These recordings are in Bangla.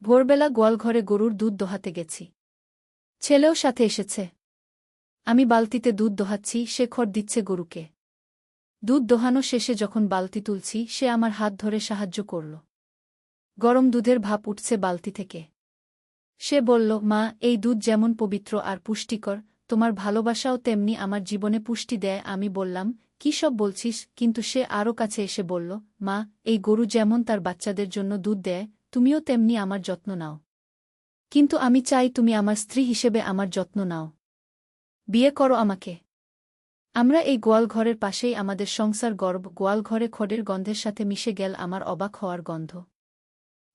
ভোরবেলা গোয়ালঘরে গরুর দুধ দোহাতে গেছি। ছেলেও সাথে এসেছে। আমি বালতিতে দুধ দোহাচ্ছি, সে খড় দিচ্ছে গরুকে। দুধ দোহানো শেষে যখন বালতি তুলছি, সে আমার হাত ধরে সাহায্য করল। গরম দুধের ভাপ উঠছে বালতি থেকে। সে বলল, মা, এই দুধ যেমন পবিত্র আর পুষ্টিকর, তোমার ভালোবাসাও তেমনি আমার জীবনে পুষ্টি দেয়। আমি বললাম, কি সব বলছিস? কিন্তু সে আরও কাছে এসে বলল, মা, এই গরু যেমন তার বাচ্চাদের জন্য দুধ দেয়, তুমিও তেমনি আমার যত্ন নাও। কিন্তু আমি চাই তুমি আমার স্ত্রী হিসেবে আমার যত্ন নাও। বিয়ে করো আমাকে। আমরা এই গোয়ালঘরের পাশেই আমাদের সংসার গর্ব। গোয়ালঘরে খড়ের গন্ধের সাথে মিশে গেল আমার অবাক হওয়ার গন্ধ।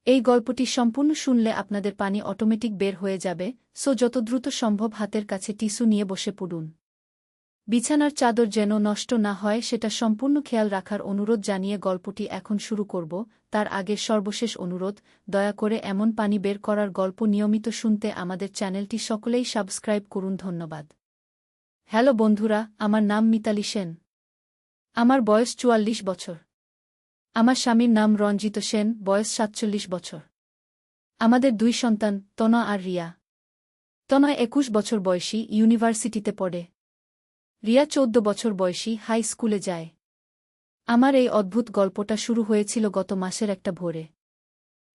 এই গল্পটি সম্পূর্ণ শুনলে আপনাদের পানি অটোমেটিক বের হয়ে যাবে, সো যত দ্রুত সম্ভব হাতের কাছে টিস্যু নিয়ে বসে পড়ুন। বিছানার চাদর যেন নষ্ট না হয় সেটা সম্পূর্ণ খেয়াল রাখার অনুরোধ জানিয়ে গল্পটি এখন শুরু করব। তার আগে সর্বশেষ অনুরোধ, দয়া করে এমন পানি বের করার গল্প নিয়মিত শুনতে আমাদের চ্যানেলটি সকলেই সাবস্ক্রাইব করুন। ধন্যবাদ। হ্যালো বন্ধুরা, আমার নাম মিতালি সেন। আমার বয়স ৪৪ বছর। আমার স্বামীর নাম রঞ্জিত সেন, বয়স ৪৭ বছর। আমাদের ২ সন্তান, তনয় আর রিয়া। তনয় ২১ বছর বয়সী, ইউনিভার্সিটিতে পড়ে। রিয়া ১৪ বছর বয়সী, হাই স্কুলে যায়। আমার এই অদ্ভুত গল্পটা শুরু হয়েছিল গত মাসের একটা ভোরে।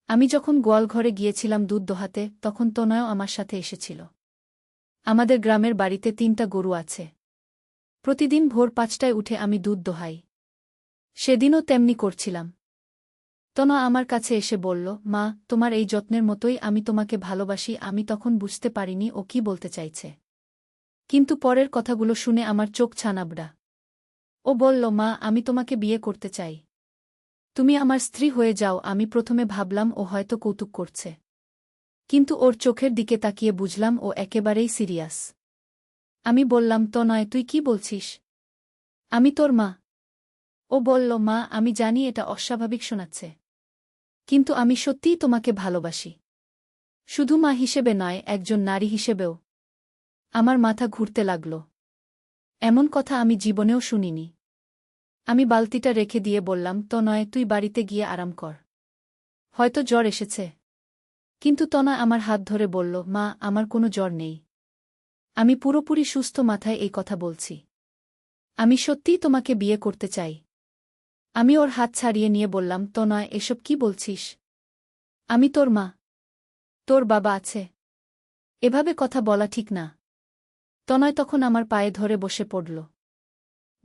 আমি যখন গোয়ালঘরে গিয়েছিলাম দুধ দোহাতে, তখন তনয়ও আমার সাথে এসেছিল। আমাদের গ্রামের বাড়িতে ৩টা গরু আছে। প্রতিদিন ভোর ৫টায় উঠে আমি দুধ দোহাই। সেদিনও তেমনি করছিলাম। তনয় আমার কাছে এসে বলল, মা, তোমার এই যত্নের মতোই আমি তোমাকে ভালোবাসি। আমি তখন বুঝতে পারিনি ও কি বলতে চাইছে। কিন্তু পরের কথাগুলো শুনে আমার চোখ ছানাবড়া। ও বলল, মা, আমি তোমাকে বিয়ে করতে চাই। তুমি আমার স্ত্রী হয়ে যাও। আমি প্রথমে ভাবলাম ও হয়তো কৌতুক করছে। কিন্তু ওর চোখের দিকে তাকিয়ে বুঝলাম ও একেবারেই সিরিয়াস। আমি বললাম, তনয়, তুই কি বলছিস? আমি তোর মা। ও বলল, মা, আমি জানি এটা অস্বাভাবিক শোনাচ্ছে। কিন্তু আমি সত্যিই তোমাকে ভালোবাসি। শুধু মা হিসেবে নয়, একজন নারী হিসেবেও। আমার মাথা ঘুরতে লাগল। এমন কথা আমি জীবনেও শুনিনি। আমি বালতিটা রেখে দিয়ে বললাম, তনয়, তুই বাড়িতে গিয়ে আরাম কর। হয়তো জ্বর এসেছে। কিন্তু তনয় আমার হাত ধরে বলল, মা, আমার কোনো জ্বর নেই। আমি পুরোপুরি সুস্থ মাথায় এই কথা বলছি। আমি সত্যিই তোমাকে বিয়ে করতে চাই। আমি ওর হাত ছাড়িয়ে নিয়ে বললাম, তনয়, এসব কি বলছিস? আমি তোর মা। তোর বাবা আছে। এভাবে কথা বলা ঠিক না। তনয় তখন আমার পায়ে ধরে বসে পড়ল।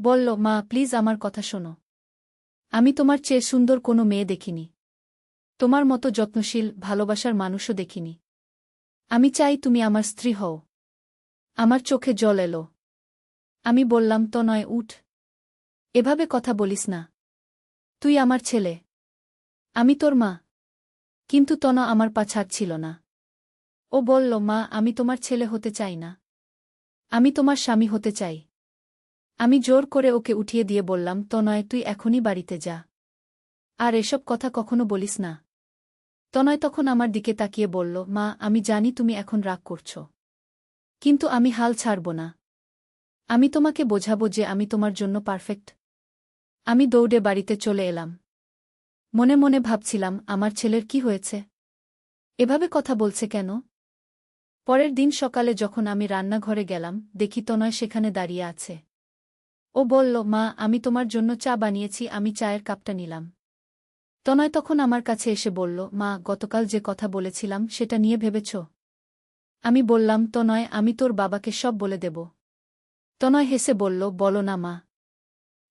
বলল, মা, প্লিজ আমার কথা শোনো। আমি তোমার চেয়ে সুন্দর কোনো মেয়ে দেখিনি। তোমার মতো যত্নশীল, ভালোবাসার মানুষও দেখিনি। আমি চাই তুমি আমার স্ত্রী হও। আমার চোখে জল এলো। আমি বললাম, তনয়, উঠ। এভাবে কথা বলিস না। তুই আমার ছেলে। আমি তোর মা। কিন্তু তনয় আমার পা ছাড়ছিল না। ও বলল, মা, আমি তোমার ছেলে হতে চাই না। আমি তোমার স্বামী হতে চাই। আমি জোর করে ওকে উঠিয়ে দিয়ে বললাম, তনয়, তুই এখনই বাড়িতে যা। আর এসব কথা কখনো বলিস না। তনয় তখন আমার দিকে তাকিয়ে বলল, মা, আমি জানি তুমি এখন রাগ করছ। কিন্তু আমি হাল ছাড়ব না। আমি তোমাকে বোঝাবো যে আমি তোমার জন্য পারফেক্ট। আমি দৌড়ে বাড়িতে চলে এলাম। মনে মনে ভাবছিলাম, আমার ছেলের কি হয়েছে? এভাবে কথা বলছে কেন? পরের দিন সকালে যখন আমি রান্নাঘরে গেলাম, দেখি তনয় সেখানে দাঁড়িয়ে আছে। ও বলল, মা, আমি তোমার জন্য চা বানিয়েছি। আমি চায়ের কাপটা নিলাম। তনয় তখন আমার কাছে এসে বলল, মা, গতকাল যে কথা বলেছিলাম সেটা নিয়ে ভেবেছ? আমি বললাম, তনয়, আমি তোর বাবাকে সব বলে দেব। তনয় হেসে বলল, বলো না মা।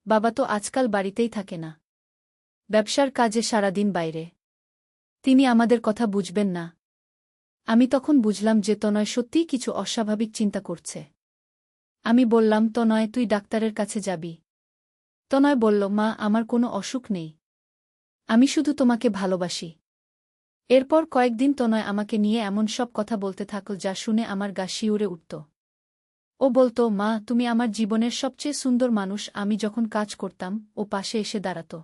বাবা তো আজকাল বাড়িতেই থাকে না। ব্যবসার কাজে সারাদিন বাইরে। তিনি আমাদের কথা বুঝবেন না। আমি তখন বুঝলাম যে তনয় সত্যিই কিছু অস্বাভাবিক চিন্তা করছে। আমি বললাম, তনয়, তুই ডাক্তারের কাছে যাবি। তনয় বলল, মা, আমার কোনো অসুখ নেই। আমি শুধু তোমাকে ভালোবাসি। এরপর কয়েকদিন তনয় আমাকে নিয়ে এমন সব কথা বলতে থাকল যা শুনে আমার গা শিউরে উঠত। ও বলতো, মা, তুমি আমার জীবনের সবচেয়ে সুন্দর মানুষ। আমি যখন কাজ করতাম, ও পাশে এসে দাঁড়াত।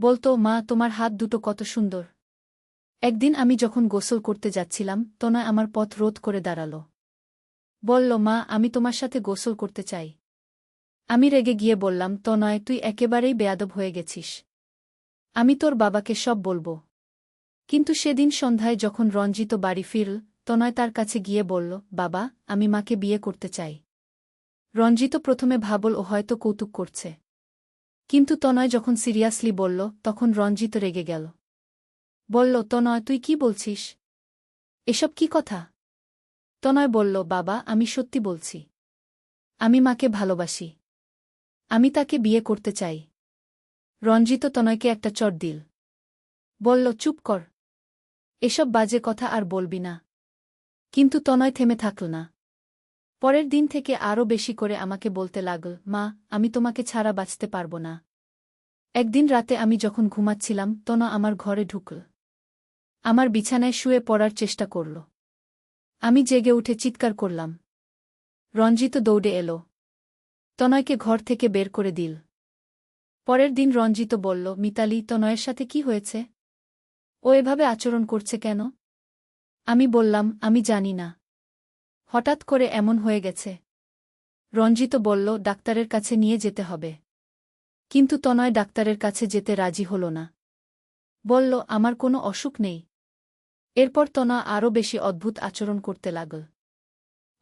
বলতো, মা, তোমার হাত দুটো কত সুন্দর। একদিন আমি যখন গোসল করতে যাচ্ছিলাম, তনয় আমার পথ রোধ করে দাঁড়াল। বলল, মা, আমি তোমার সাথে গোসল করতে চাই। আমি রেগে গিয়ে বললাম, তনয়, তুই একেবারেই বেয়াদব হয়ে গেছিস। আমি তোর বাবাকে সব বলবো। কিন্তু সেদিন সন্ধ্যায় যখন রঞ্জিত বাড়ি ফিরল, তনয় তার কাছে গিয়ে বলল, বাবা, আমি মাকে বিয়ে করতে চাই। রঞ্জিত প্রথমে ভাবল ও হয়তো কৌতুক করছে। কিন্তু তনয় যখন সিরিয়াসলি বলল, তখন রঞ্জিত রেগে গেল। বলল, তনয়, তুই কি বলছিস? এসব কি কথা? তনয় বলল, বাবা, আমি সত্যি বলছি। আমি মাকে ভালোবাসি। আমি তাকে বিয়ে করতে চাই। রঞ্জিত তনয়কে একটা চড় দিল। বলল, চুপ কর। এসব বাজে কথা আর বলবি না। কিন্তু তনয় থেমে থাকল না। পরের দিন থেকে আরও বেশি করে আমাকে বলতে লাগল, মা, আমি তোমাকে ছাড়া বাঁচতে পারব না। একদিন রাতে আমি যখন ঘুমাচ্ছিলাম, তনয় আমার ঘরে ঢুকল। আমার বিছানায় শুয়ে পড়ার চেষ্টা করল। আমি জেগে উঠে চিৎকার করলাম। রঞ্জিত দৌড়ে এল। তনয়কে ঘর থেকে বের করে দিল। পরের দিন রঞ্জিত বলল, মিতালি, তনয়ের সাথে কি হয়েছে? ও এভাবে আচরণ করছে কেন? আমি বললাম, আমি জানি না। হঠাৎ করে এমন হয়ে গেছে। রঞ্জিত বলল, ডাক্তারের কাছে নিয়ে যেতে হবে। কিন্তু তনয় ডাক্তারের কাছে যেতে রাজি হল না। বলল, আমার কোনো অসুখ নেই। এরপর তনয় আরও বেশি অদ্ভুত আচরণ করতে লাগল।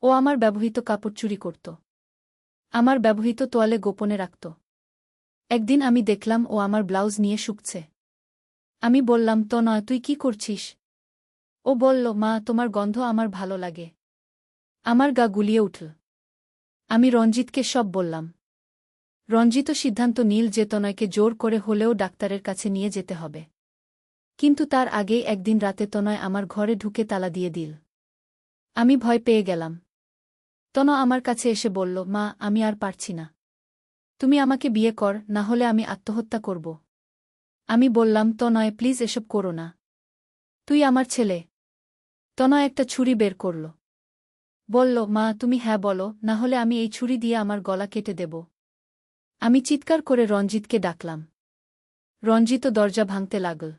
ও আমার ব্যবহৃত কাপড় চুরি করত। আমার ব্যবহৃত তোয়ালে গোপনে রাখত। একদিন আমি দেখলাম ও আমার ব্লাউজ নিয়ে শুকছে। আমি বললাম, তনয়, তুই কি করছিস? ও বলল, মা, তোমার গন্ধ আমার ভালো লাগে। আমার গা গুলিয়ে উঠল। আমি রঞ্জিতকে সব বললাম। রঞ্জিত সিদ্ধান্ত নিল যে তনয়কে জোর করে হলেও ডাক্তারের কাছে নিয়ে যেতে হবে। কিন্তু তার আগেই একদিন রাতে তনয় আমার ঘরে ঢুকে তালা দিয়ে দিল। আমি ভয় পেয়ে গেলাম। তনয় আমার কাছে এসে বলল, মা, আমি আর পারছি না। তুমি আমাকে বিয়ে কর, না হলে আমি আত্মহত্যা করব। আমি বললাম, তনয়, প্লিজ এসব করো না। তুই আমার ছেলে। তনয় একটা ছুরি বের করল। বলল, মা, তুমি হ্যাঁ বলো, না হলে আমি এই ছুরি দিয়ে আমার গলা কেটে দেব। আমি চিৎকার করে রঞ্জিতকে ডাকলাম। রঞ্জিত দরজা ভাঙতে লাগল।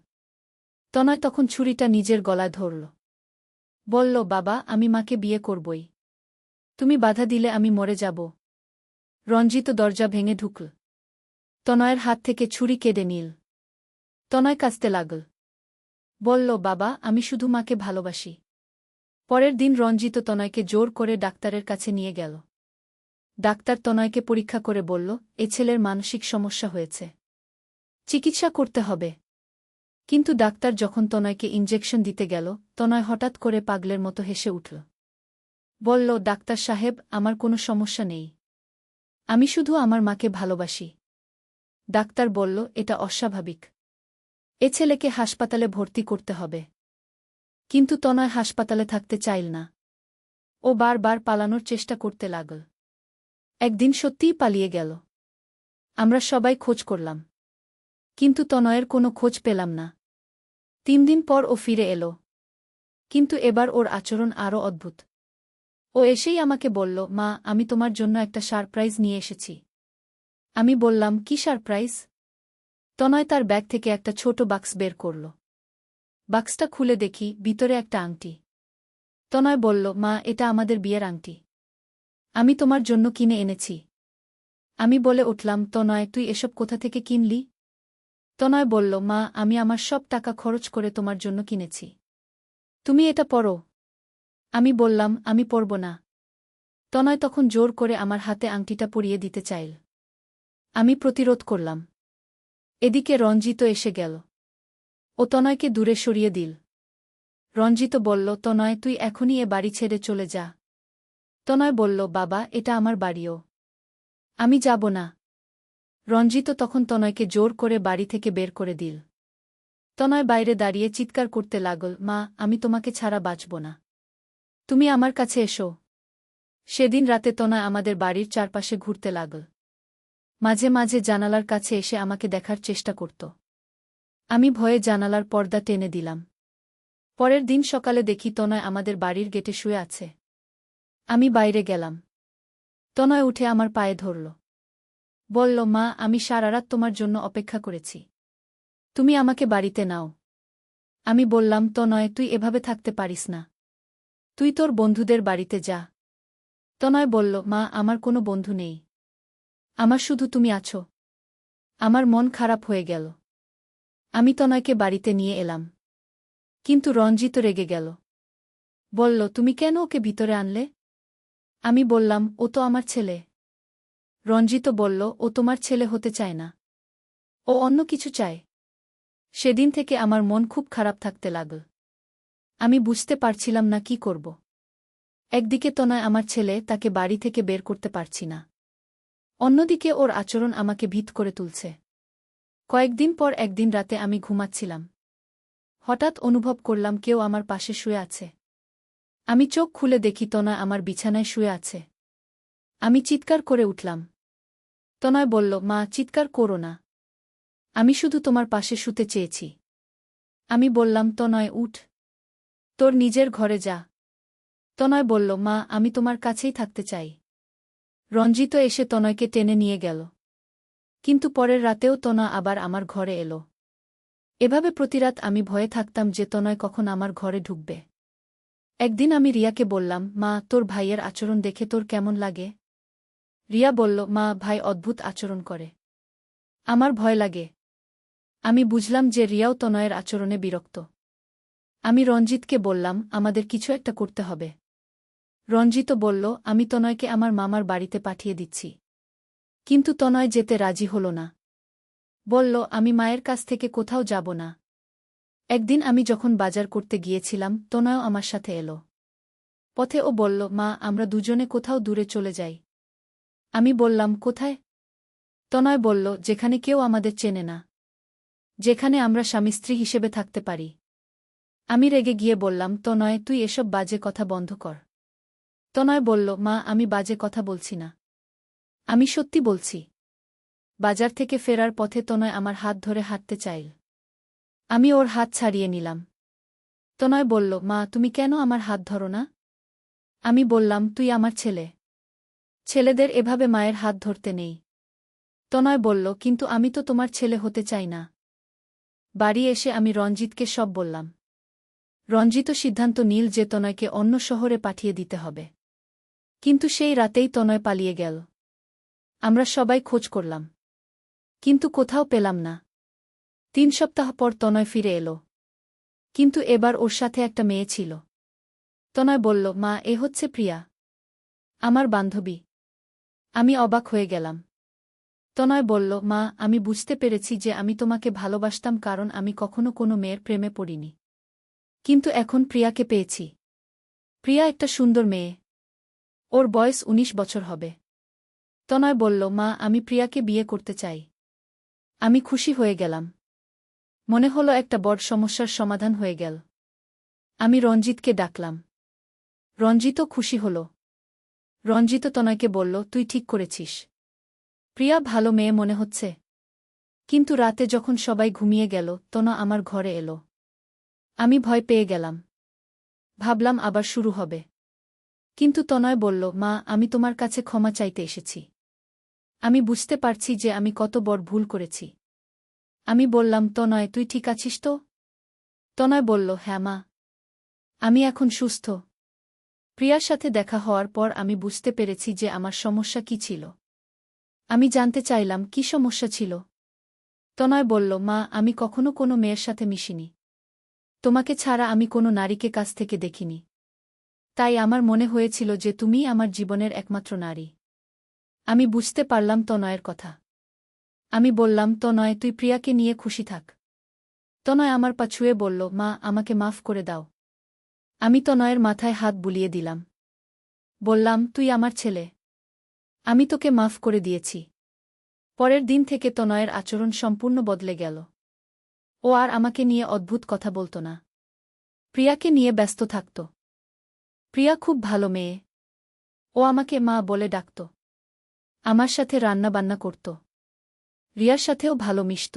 তনয় তখন ছুরিটা নিজের গলায় ধরল। বলল, বাবা, আমি মাকে বিয়ে করবই। তুমি বাধা দিলে আমি মরে যাব। রঞ্জিত দরজা ভেঙে ঢুকল। তনয়ের হাত থেকে ছুরি কেড়ে নিল। তনয় কাঁদতে লাগল। বলল, বাবা, আমি শুধু মাকে ভালোবাসি। পরের দিন রঞ্জিত তনয়কে জোর করে ডাক্তারের কাছে নিয়ে গেল। ডাক্তার তনয়কে পরীক্ষা করে বলল, এ ছেলের মানসিক সমস্যা হয়েছে। চিকিৎসা করতে হবে। কিন্তু ডাক্তার যখন তনয়কে ইনজেকশন দিতে গেল, তনয় হঠাৎ করে পাগলের মতো হেসে উঠল। বলল, ডাক্তার সাহেব, আমার কোনো সমস্যা নেই। আমি শুধু আমার মাকে ভালোবাসি। ডাক্তার বলল, এটা অস্বাভাবিক। এ ছেলেকে হাসপাতালে ভর্তি করতে হবে। কিন্তু তনয় হাসপাতালে থাকতে চাইল না। ও বারবার পালানোর চেষ্টা করতে লাগল। একদিন সত্যিই পালিয়ে গেল। আমরা সবাই খোঁজ করলাম। কিন্তু তনয়ের কোনো খোঁজ পেলাম না। 3 দিন পর ও ফিরে এলো। কিন্তু এবার ওর আচরণ আরও অদ্ভুত। ও এসেই আমাকে বলল, মা, আমি তোমার জন্য একটা সারপ্রাইজ নিয়ে এসেছি। আমি বললাম, কি সারপ্রাইজ? তনয় তার ব্যাগ থেকে একটা ছোট বাক্স বের করল। বাক্সটা খুলে দেখি, ভিতরে একটা আংটি। তনয় বলল, মা, এটা আমাদের বিয়ের আংটি। আমি তোমার জন্য কিনে এনেছি। আমি বলে উঠলাম, তনয়, তুই এসব কোথা থেকে কিনলি? তনয় বলল, মা, আমি আমার সব টাকা খরচ করে তোমার জন্য কিনেছি। তুমি এটা পরো। আমি বললাম, আমি পরব না। তনয় তখন জোর করে আমার হাতে আংটিটা পরিয়ে দিতে চাইল। আমি প্রতিরোধ করলাম। এদিকে রঞ্জিত এসে গেল। ও তনয়কে দূরে সরিয়ে দিল। রঞ্জিত বলল, তনয়, তুই এখনই এ বাড়ি ছেড়ে চলে যা। তনয় বলল, বাবা, এটা আমার বাড়িও। আমি যাব না। রঞ্জিত তখন তনয়কে জোর করে বাড়ি থেকে বের করে দিল। তনয় বাইরে দাঁড়িয়ে চিৎকার করতে লাগল, মা, আমি তোমাকে ছাড়া বাঁচব না। তুমি আমার কাছে এসো। সেদিন রাতে তনয় আমাদের বাড়ির চারপাশে ঘুরতে লাগল। মাঝে মাঝে জানালার কাছে এসে আমাকে দেখার চেষ্টা করত। আমি ভয়ে জানালার পর্দা টেনে দিলাম। পরের দিন সকালে দেখি তনয় আমাদের বাড়ির গেটে শুয়ে আছে। আমি বাইরে গেলাম। তনয় উঠে আমার পায়ে ধরল। বলল, মা, আমি সারা রাত তোমার জন্য অপেক্ষা করেছি। তুমি আমাকে বাড়িতে নাও। আমি বললাম, তনয়, তুই এভাবে থাকতে পারিস না। তুই তোর বন্ধুদের বাড়িতে যা। তনয় বলল, মা, আমার কোনো বন্ধু নেই। আমার শুধু তুমি আছো। আমার মন খারাপ হয়ে গেল। আমি তনয়কে বাড়িতে নিয়ে এলাম। কিন্তু রঞ্জিত রেগে গেল। বলল, তুমি কেন ওকে ভিতরে আনলে? আমি বললাম, ও তো আমার ছেলে। রঞ্জিত বলল, ও তোমার ছেলে হতে চায় না, ও অন্য কিছু চায়। সেদিন থেকে আমার মন খুব খারাপ থাকতে লাগল। আমি বুঝতে পারছিলাম না কি করব। একদিকে তনয় আমার ছেলে, তাকে বাড়ি থেকে বের করতে পারছি না। অন্যদিকে ওর আচরণ আমাকে ভীত করে তুলছে। কয়েকদিন পর একদিন রাতে আমি ঘুমাচ্ছিলাম। হঠাৎ অনুভব করলাম কেউ আমার পাশে শুয়ে আছে। আমি চোখ খুলে দেখি তনয় আমার বিছানায় শুয়ে আছে। আমি চিৎকার করে উঠলাম। তনয় বলল, মা, চিৎকার করো না। আমি শুধু তোমার পাশে শুতে চেয়েছি। আমি বললাম, তনয়, উঠ। তোর নিজের ঘরে যা। তনয় বলল, মা, আমি তোমার কাছেই থাকতে চাই। রঞ্জিত এসে তনয়কে টেনে নিয়ে গেল। কিন্তু পরের রাতেও তনয় আবার আমার ঘরে এলো। এভাবে প্রতিরাত আমি ভয়ে থাকতাম যে তনয় কখন আমার ঘরে ঢুকবে। একদিন আমি রিয়াকে বললাম, মা, তোর ভাইয়ের আচরণ দেখে তোর কেমন লাগে? রিয়া বলল, মা, ভাই অদ্ভুত আচরণ করে। আমার ভয় লাগে। আমি বুঝলাম যে রিয়াও তনয়ের আচরণে বিরক্ত। আমি রঞ্জিতকে বললাম, আমাদের কিছু একটা করতে হবে। রঞ্জিত বলল, আমি তনয়কে আমার মামার বাড়িতে পাঠিয়ে দিচ্ছি। কিন্তু তনয় যেতে রাজি হল না। বলল, আমি মায়ের কাছ থেকে কোথাও যাব না। একদিন আমি যখন বাজার করতে গিয়েছিলাম, তনয়ও আমার সাথে এলো। পথে ও বলল, মা, আমরা দুজনে কোথাও দূরে চলে যাই। আমি বললাম, কোথায়? তনয় বলল, যেখানে কেউ আমাদের চেনে না, যেখানে আমরা স্বামী স্ত্রী হিসেবে থাকতে পারি। আমি রেগে গিয়ে বললাম, তনয়, তুই এসব বাজে কথা বন্ধ কর। তনয় বলল, মা, আমি বাজে কথা বলছি না, আমি সত্যি বলছি। বাজার থেকে ফেরার পথে তনয় আমার হাত ধরে হাঁটতে চাইল। আমি ওর হাত ছাড়িয়ে নিলাম। তনয় বলল, মা, তুমি কেন আমার হাত ধরো না? আমি বললাম, তুই আমার ছেলে। ছেলেদের এভাবে মায়ের হাত ধরতে নেই। তনয় বলল, কিন্তু আমি তো তোমার ছেলে হতে চাই না। বাড়ি এসে আমি রঞ্জিতকে সব বললাম। রঞ্জিত সিদ্ধান্ত নিল যে তনয়কে অন্য শহরে পাঠিয়ে দিতে হবে। কিন্তু সেই রাতেই তনয় পালিয়ে গেল। আমরা সবাই খোঁজ করলাম, কিন্তু কোথাও পেলাম না। 3 সপ্তাহ পর তনয় ফিরে এলো। কিন্তু এবার ওর সাথে একটা মেয়ে ছিল। তনয় বলল, মা, এ হচ্ছে প্রিয়া, আমার বান্ধবী। আমি অবাক হয়ে গেলাম। তনয় বলল, মা, আমি বুঝতে পেরেছি যে আমি তোমাকে ভালোবাসতাম কারণ আমি কখনো কোনো মেয়ের প্রেমে পড়িনি। কিন্তু এখন প্রিয়াকে পেয়েছি। প্রিয়া একটা সুন্দর মেয়ে। ওর বয়স 19 বছর হবে। তনয় বলল, মা, আমি প্রিয়াকে বিয়ে করতে চাই। আমি খুশি হয়ে গেলাম। মনে হলো একটা বড় সমস্যার সমাধান হয়ে গেল। আমি রঞ্জিতকে ডাকলাম। রঞ্জিতও খুশি হল। রঞ্জিত তনয়কে বলল, তুই ঠিক করেছিস। প্রিয়া ভালো মেয়ে মনে হচ্ছে। কিন্তু রাতে যখন সবাই ঘুমিয়ে গেল, তনয় আমার ঘরে এলো। আমি ভয় পেয়ে গেলাম। ভাবলাম আবার শুরু হবে। কিন্তু তনয় বলল, মা, আমি তোমার কাছে ক্ষমা চাইতে এসেছি। আমি বুঝতে পারছি যে আমি কত বড় ভুল করেছি। আমি বললাম, তনয়, তুই ঠিক আছিস তো? তনয় বলল, হ্যাঁ মা, আমি এখন সুস্থ। প্রিয়ার সাথে দেখা হওয়ার পর আমি বুঝতে পেরেছি যে আমার সমস্যা কি ছিল। আমি জানতে চাইলাম, কি সমস্যা ছিল? তনয় বলল, মা, আমি কখনো কোনো মেয়ের সাথে মিশিনি। তোমাকে ছাড়া আমি কোনো নারীকে কাছ থেকে দেখিনি। তাই আমার মনে হয়েছিল যে তুমিই আমার জীবনের একমাত্র নারী। আমি বুঝতে পারলাম তনয়ের কথা। আমি বললাম, তনয়, তুই প্রিয়াকে নিয়ে খুশি থাক। তনয় আমার পা ছুঁয়ে বলল, মা, আমাকে মাফ করে দাও। আমি তনয়ের মাথায় হাত বুলিয়ে দিলাম। বললাম, তুই আমার ছেলে। আমি তোকে মাফ করে দিয়েছি। পরের দিন থেকে তনয়ের আচরণ সম্পূর্ণ বদলে গেল। ও আর আমাকে নিয়ে অদ্ভুত কথা বলত না। প্রিয়াকে নিয়ে ব্যস্ত থাকত। প্রিয়া খুব ভালো মেয়ে। ও আমাকে মা বলে ডাকত। আমার সাথে রান্না-বান্না করত। রিয়ার সাথেও ভালো মিশত।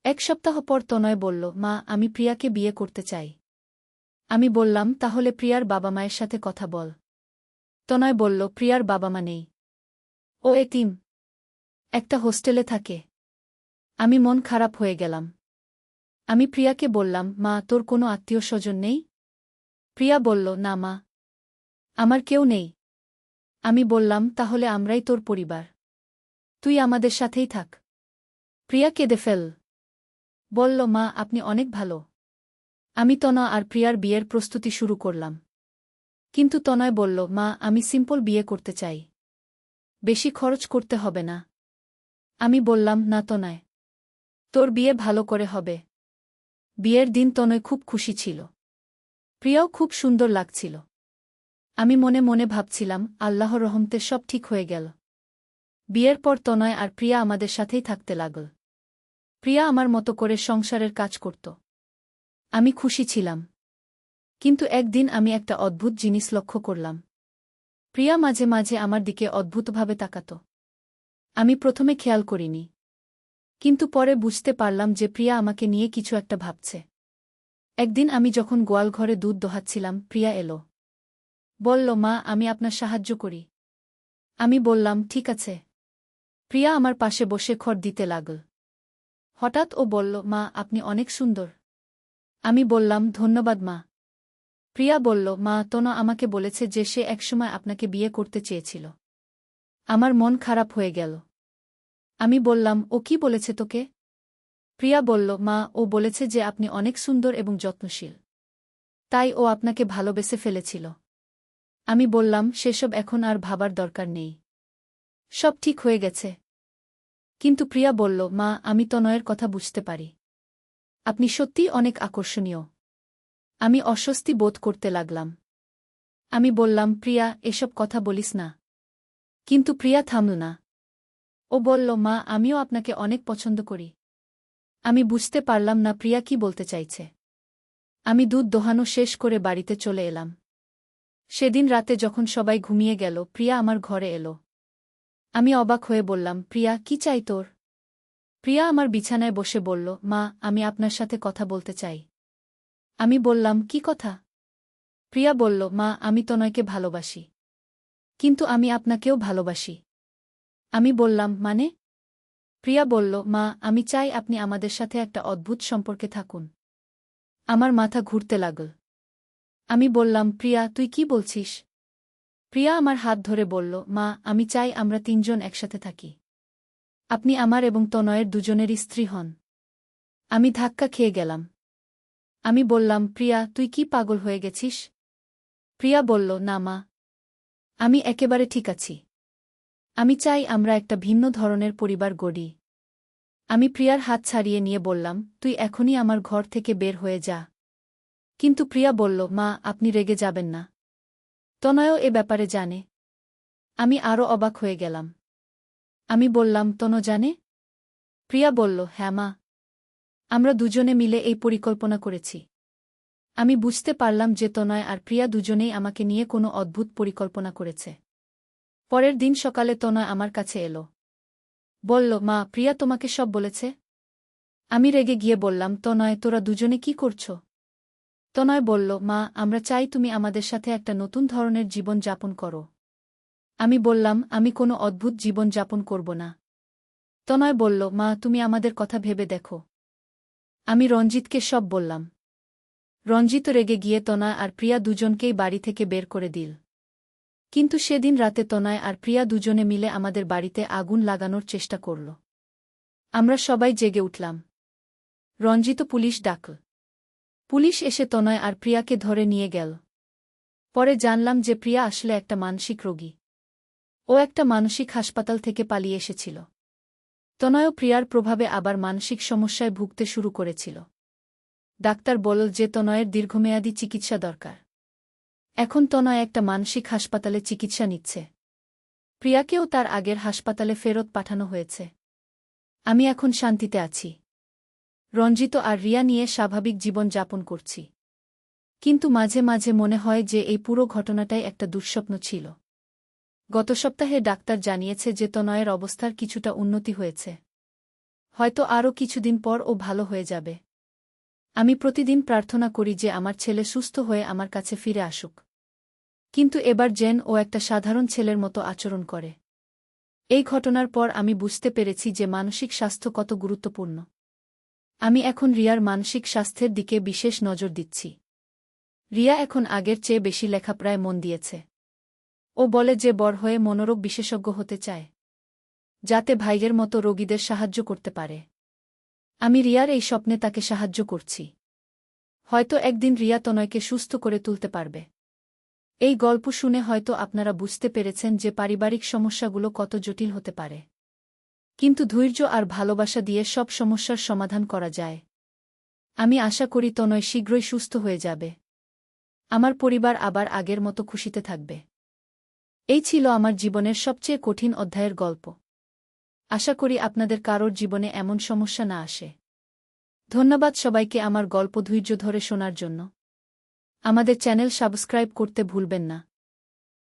1 সপ্তাহ পর তনয় বলল, মা, আমি প্রিয়াকে বিয়ে করতে চাই। আমি বললাম, তাহলে প্রিয়ার বাবা-মায়ের সাথে কথা বল। তনয় বলল, প্রিয়ার বাবা-মা নেই। ও এতিম। একটা হোস্টেলে থাকে। আমি মন খারাপ হয়ে গেলাম। আমি প্রিয়াকে বললাম, মা, তোর কোনো আত্মীয়-স্বজন নেই? প্রিয়া বলল, না মা, আমার কেউ নেই। আমি বললাম, তাহলে আমরাই তোর পরিবার। তুই আমাদের সাথেই থাক। প্রিয়া কেঁদে ফেল। বলল, মা, আপনি অনেক ভালো। আমি তনয় আর প্রিয়ার বিয়ের প্রস্তুতি শুরু করলাম। কিন্তু তনয় বলল, মা, আমি সিম্পল বিয়ে করতে চাই। বেশি খরচ করতে হবে না। আমি বললাম, না তনয়, তোর বিয়ে ভালো করে হবে। বিয়ের দিন তনয় খুব খুশি ছিল। প্রিয়াও খুব সুন্দর লাগছিল। আমি মনে মনে ভাবছিলাম, আল্লাহর রহমতে সব ঠিক হয়ে গেল। বিয়ের পর তনয় আর প্রিয়া আমাদের সাথেই থাকতে লাগল। প্রিয়া আমার মতো করে সংসারের কাজ করত। আমি খুশি ছিলাম। কিন্তু একদিন আমি একটা অদ্ভুত জিনিস লক্ষ্য করলাম। প্রিয়া মাঝে মাঝে আমার দিকে অদ্ভুতভাবে তাকাত। আমি প্রথমে খেয়াল করিনি। কিন্তু পরে বুঝতে পারলাম যে প্রিয়া আমাকে নিয়ে কিছু একটা ভাবছে। একদিন আমি যখন গোয়ালঘরে দুধ দোহাচ্ছিলাম, প্রিয়া এলো। বলল, মা, আমি আপনার সাহায্য করি। আমি বললাম, ঠিক আছে। প্রিয়া আমার পাশে বসে খড় দিতে লাগল। হঠাৎ ও বলল, মা, আপনি অনেক সুন্দর। আমি বললাম, ধন্যবাদ মা। প্রিয়া বলল, মা, তনয় আমাকে বলেছে যে সে একসময় আপনাকে বিয়ে করতে চেয়েছিল। আমার মন খারাপ হয়ে গেল। আমি বললাম, ও কি বলেছে তোকে? প্রিয়া বলল, মা, ও বলেছে যে আপনি অনেক সুন্দর এবং যত্নশীল। তাই ও আপনাকে ভালোবেসে ফেলেছিল। আমি বললাম, সেসব এখন আর ভাবার দরকার নেই। সব ঠিক হয়ে গেছে। কিন্তু প্রিয়া বলল, মা, আমি তনয়ের কথা বুঝতে পারি। আপনি সত্যিই অনেক আকর্ষণীয়। আমি অস্বস্তি বোধ করতে লাগলাম। আমি বললাম, প্রিয়া, এসব কথা বলিস না। কিন্তু প্রিয়া থামল না। ও বলল, মা, আমিও আপনাকে অনেক পছন্দ করি। আমি বুঝতে পারলাম না প্রিয়া কি বলতে চাইছে। আমি দুধ দোহানো শেষ করে বাড়িতে চলে এলাম। সেদিন রাতে যখন সবাই ঘুমিয়ে গেল, প্রিয়া আমার ঘরে এলো। আমি অবাক হয়ে বললাম, প্রিয়া, কি চাই তোর? প্রিয়া আমার বিছানায় বসে বলল, মা, আমি আপনার সাথে কথা বলতে চাই। আমি বললাম, কি কথা? প্রিয়া বলল, মা, আমি তনয়কে ভালোবাসি। কিন্তু আমি আপনাকেও ভালোবাসি। আমি বললাম, মানে? প্রিয়া বলল, মা, আমি চাই আপনি আমাদের সাথে একটা অদ্ভুত সম্পর্কে থাকুন। আমার মাথা ঘুরতে লাগল। আমি বললাম, প্রিয়া, তুই কি বলছিস? প্রিয়া আমার হাত ধরে বলল, মা, আমি চাই আমরা তিনজন একসাথে থাকি। আপনি আমার এবং তনয়ের দুজনেরই স্ত্রী হন। আমি ধাক্কা খেয়ে গেলাম। আমি বললাম, প্রিয়া, তুই কি পাগল হয়ে গেছিস? প্রিয়া বলল, না মা, আমি একেবারে ঠিক আছি। আমি চাই আমরা একটা ভিন্ন ধরনের পরিবার গড়ি। আমি প্রিয়ার হাত ছাড়িয়ে নিয়ে বললাম, তুই এখনই আমার ঘর থেকে বের হয়ে যা। কিন্তু প্রিয়া বলল, মা, আপনি রেগে যাবেন না। তনয়ও এ ব্যাপারে জানে। আমি আরও অবাক হয়ে গেলাম। আমি বললাম, তনু জানে? প্রিয়া বলল, হ্যাঁ মা। আমরা দুজনে মিলে এই পরিকল্পনা করেছি। আমি বুঝতে পারলাম যে তনয় আর প্রিয়া দুজনেই আমাকে নিয়ে কোনো অদ্ভুত পরিকল্পনা করেছে। পরের দিন সকালে তনয় আমার কাছে এলো। বলল, মা, প্রিয়া তোমাকে সব বলেছে। আমি রেগে গিয়ে বললাম, তনয়, তোরা দুজনে কি করছ? তনয় বলল, মা, আমরা চাই তুমি আমাদের সাথে একটা নতুন ধরনের জীবন যাপন করো। আমি বললাম, আমি কোনো অদ্ভুত জীবন যাপন করব না। তনয় বলল, মা, তুমি আমাদের কথা ভেবে দেখো। আমি রঞ্জিতকে সব বললাম। রঞ্জিত রেগে গিয়ে তনয় আর প্রিয়া দুজনকেই বাড়ি থেকে বের করে দিল। কিন্তু সেদিন রাতে তনয় আর প্রিয়া দুজনে মিলে আমাদের বাড়িতে আগুন লাগানোর চেষ্টা করল। আমরা সবাই জেগে উঠলাম। রঞ্জিত পুলিশ ডাকল। পুলিশ এসে তনয় আর প্রিয়াকে ধরে নিয়ে গেল। পরে জানলাম যে প্রিয়া আসলে একটা মানসিক রোগী। ও একটা মানসিক হাসপাতাল থেকে পালিয়ে এসেছিল। তনয়ও প্রিয়ার প্রভাবে আবার মানসিক সমস্যায় ভুগতে শুরু করেছিল। ডাক্তার বলল যে তনয়ের দীর্ঘমেয়াদী চিকিৎসা দরকার। এখন তনয় একটা মানসিক হাসপাতালে চিকিৎসা নিচ্ছে। প্রিয়াকেও তার আগের হাসপাতালে ফেরত পাঠানো হয়েছে। আমি এখন শান্তিতে আছি। রঞ্জিত আর রিয়া নিয়ে স্বাভাবিক জীবন যাপন করছি। কিন্তু মাঝে মাঝে মনে হয় যে এই পুরো ঘটনাটাই একটা দুঃস্বপ্ন ছিল। গত সপ্তাহে ডাক্তার জানিয়েছে যে তনয়ের অবস্থার কিছুটা উন্নতি হয়েছে। হয়তো আরও কিছুদিন পর ও ভালো হয়ে যাবে। আমি প্রতিদিন প্রার্থনা করি যে আমার ছেলে সুস্থ হয়ে আমার কাছে ফিরে আসুক। কিন্তু এবার যেন ও একটা সাধারণ ছেলের মতো আচরণ করে। এই ঘটনার পর আমি বুঝতে পেরেছি যে মানসিক স্বাস্থ্য কত গুরুত্বপূর্ণ। আমি এখন রিয়ার মানসিক স্বাস্থ্যের দিকে বিশেষ নজর দিচ্ছি। রিয়া এখন আগের চেয়ে বেশি লেখাপড়ায় মন দিয়েছে। ও বলে যে বড় হয়ে মনোরোগ বিশেষজ্ঞ হতে চায়, যাতে ভাইয়ের মতো রোগীদের সাহায্য করতে পারে। আমি রিয়ার এই স্বপ্নে তাকে সাহায্য করছি। হয়তো একদিন রিয়া তনয়কে সুস্থ করে তুলতে পারবে। এই গল্প শুনে হয়তো আপনারা বুঝতে পেরেছেন যে পারিবারিক সমস্যাগুলো কত জটিল হতে পারে। কিন্তু ধৈর্য আর ভালোবাসা দিয়ে সব সমস্যার সমাধান করা যায়। আমি আশা করি তনয় শীঘ্রই সুস্থ হয়ে যাবে। আমার পরিবার আবার আগের মতো খুশিতে থাকবে। এই ছিল আমার জীবনের সবচেয়ে কঠিন অধ্যায়ের গল্প। আশা করি আপনাদের কারোর জীবনে এমন সমস্যা না আসে। ধন্যবাদ সবাইকে আমার গল্প ধৈর্য ধরে শোনার জন্য। আমাদের চ্যানেল সাবস্ক্রাইব করতে ভুলবেন না।